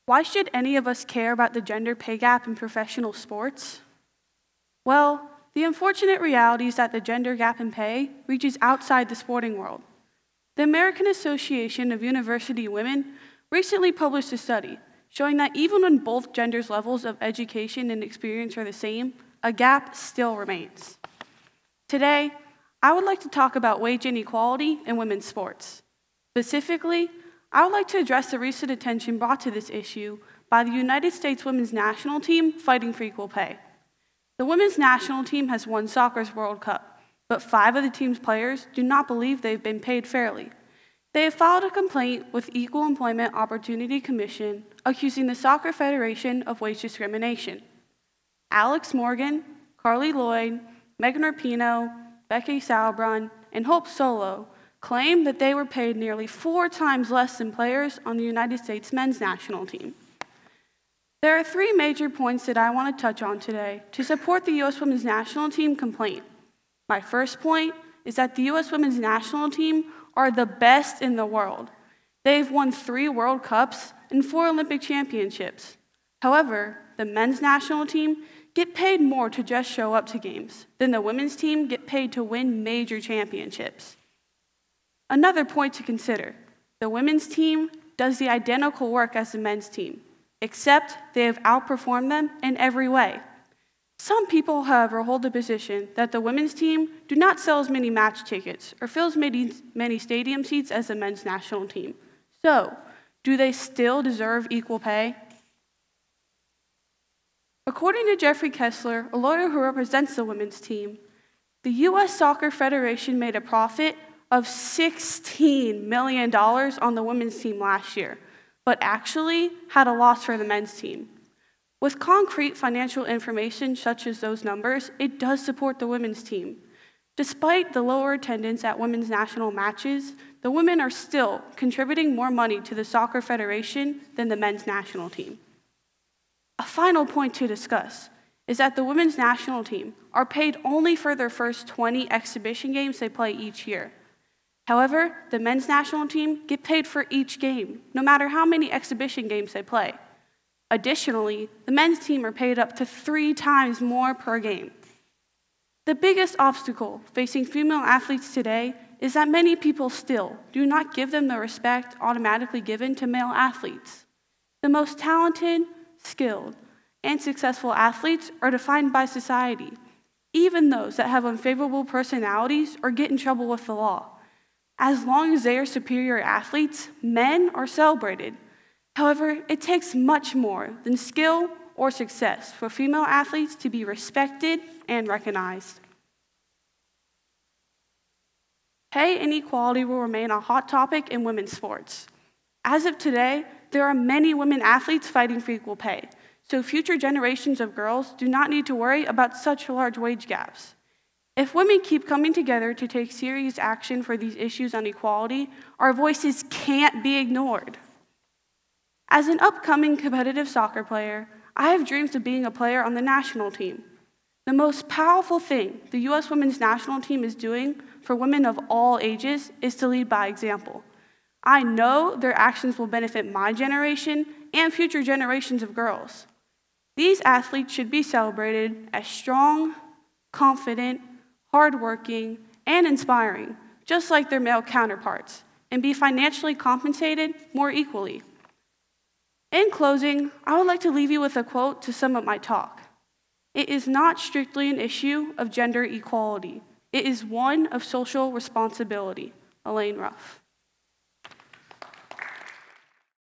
Why should any of us care about the gender pay gap in professional sports? Well, the unfortunate reality is that the gender gap in pay reaches outside the sporting world. The American Association of University Women recently published a study showing that even when both genders' levels of education and experience are the same, a gap still remains. Today, I would like to talk about wage inequality in women's sports. Specifically, I would like to address the recent attention brought to this issue by the United States women's national team fighting for equal pay. The women's national team has won soccer's World Cup, but 5 of the team's players do not believe they've been paid fairly. They have filed a complaint with Equal Employment Opportunity Commission accusing the Soccer Federation of wage discrimination. Alex Morgan, Carly Lloyd, Megan Rapinoe, Becky Sauerbrunn, and Hope Solo claim that they were paid nearly 4 times less than players on the United States men's national team. There are 3 major points that I want to touch on today to support the U.S. women's national team complaint. My first point is that the U.S. women's national team are the best in the world. They've won 3 World Cups and 4 Olympic championships. However, the men's national team get paid more to just show up to games than the women's team get paid to win major championships. Another point to consider, the women's team does the identical work as the men's team, except they have outperformed them in every way. Some people, however, hold the position that the women's team do not sell as many match tickets or fill as many stadium seats as the men's national team. So, do they still deserve equal pay? According to Jeffrey Kessler, a lawyer who represents the women's team, the U.S. Soccer Federation made a profit of $16 million on the women's team last year, but actually had a loss for the men's team. With concrete financial information such as those numbers, it does support the women's team. Despite the lower attendance at women's national matches, the women are still contributing more money to the Soccer Federation than the men's national team. A final point to discuss is that the women's national team are paid only for their first 20 exhibition games they play each year. However, the men's national team get paid for each game, no matter how many exhibition games they play. Additionally, the men's team are paid up to 3 times more per game. The biggest obstacle facing female athletes today is that many people still do not give them the respect automatically given to male athletes. The most talented, skilled, and successful athletes are defined by society, even those that have unfavorable personalities or get in trouble with the law. As long as they are superior athletes, men are celebrated. However, it takes much more than skill or success for female athletes to be respected and recognized. Pay inequality will remain a hot topic in women's sports. As of today, there are many women athletes fighting for equal pay, so future generations of girls do not need to worry about such large wage gaps. If women keep coming together to take serious action for these issues on equality, our voices can't be ignored. As an upcoming competitive soccer player, I have dreams of being a player on the national team. The most powerful thing the U.S. women's national team is doing for women of all ages is to lead by example. I know their actions will benefit my generation and future generations of girls. These athletes should be celebrated as strong, confident, hardworking, and inspiring, just like their male counterparts, and be financially compensated more equally. In closing, I would like to leave you with a quote to sum up my talk. It is not strictly an issue of gender equality. It is one of social responsibility. Elaine Ruff.